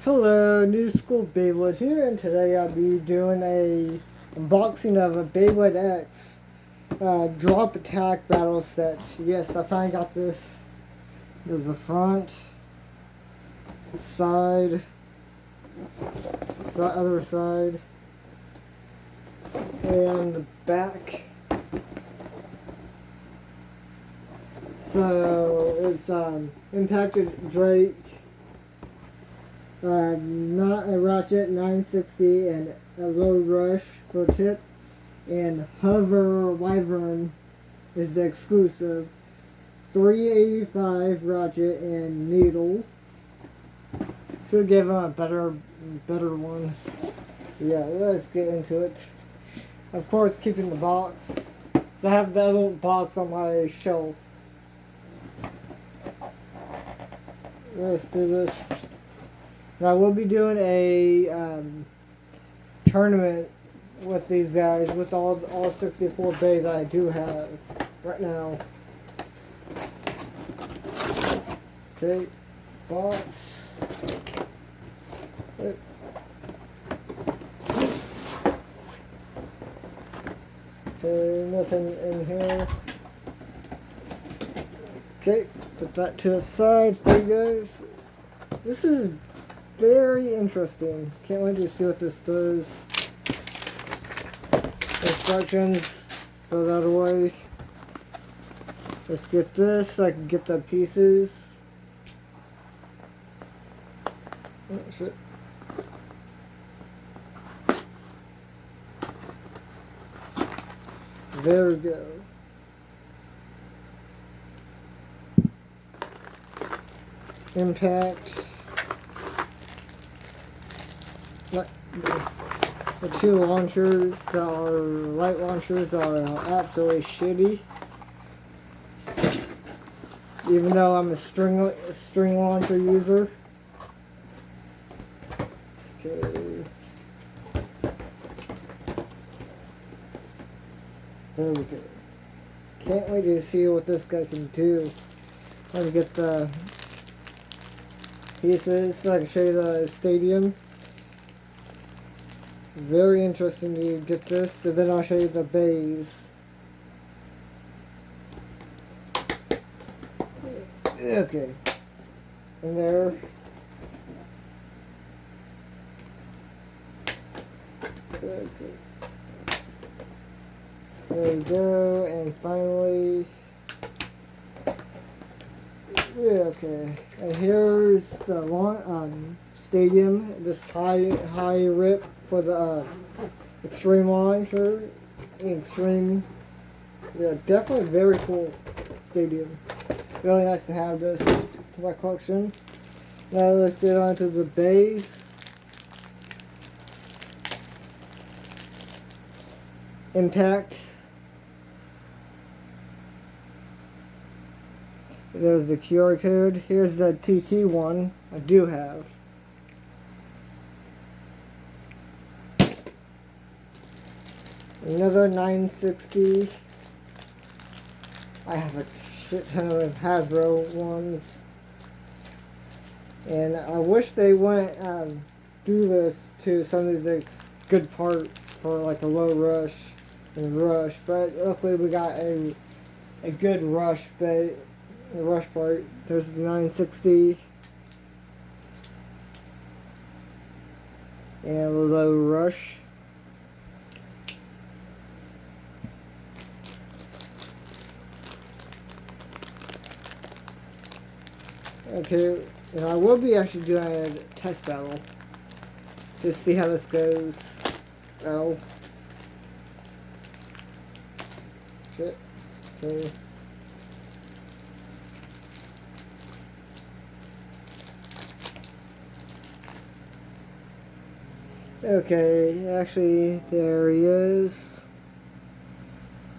Hello, New School Beyblade here, and today I'll be doing a unboxing of a Beyblade X drop attack battle set. Yes, I finally got this. There's the front, side, other side, and the back. So it's impacted Drake. Not a Ratchet 960 and a low rush for tip, and Hover Wyvern is the exclusive. 385 Ratchet and Needle. Should give him a better one. Yeah, let's get into it. Of course, keeping the box. So I have the other box on my shelf. Let's do this. And I will be doing a tournament with these guys with all 64 bays I do have right now. Okay, box. Okay, nothing in here. Okay, put that to the side for you guys. This is very interesting. Can't wait to see what this does. Instructions, throw that away. Let's get this so I can get the pieces. Oh shit. There we go. Impact. The two launchers that are light launchers are absolutely shitty. Even though I'm a string launcher user. Okay. There we go. Can't wait to see what this guy can do. Let me get the pieces so I can show you the stadium. Very interesting to get this, and then I'll show you the bays. Okay. And there. Okay. There we go, and finally. Yeah, okay. And here's the stadium, this high rip for the extreme launcher. Extreme. Yeah, definitely very cool stadium. Really nice to have this to my collection. Now let's get on to the base. Impact. There's the QR code. Here's the TT one I do have. Another 960. I have a shit ton of Hasbro ones. And I wish they wouldn't do this to some of these good parts for like a low rush and rush. But luckily we got a good rush part. There's the 960 and a low rush. Okay, and I will be actually doing a test battle. Just see how this goes. Oh. Shit. Okay. Okay, actually, there he is.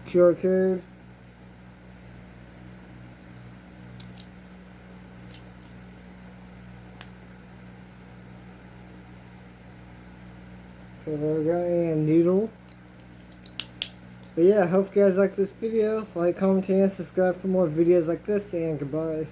QR code. So there we go, and Needle. But yeah, I hope you guys like this video. Like, comment, and subscribe for more videos like this, and goodbye.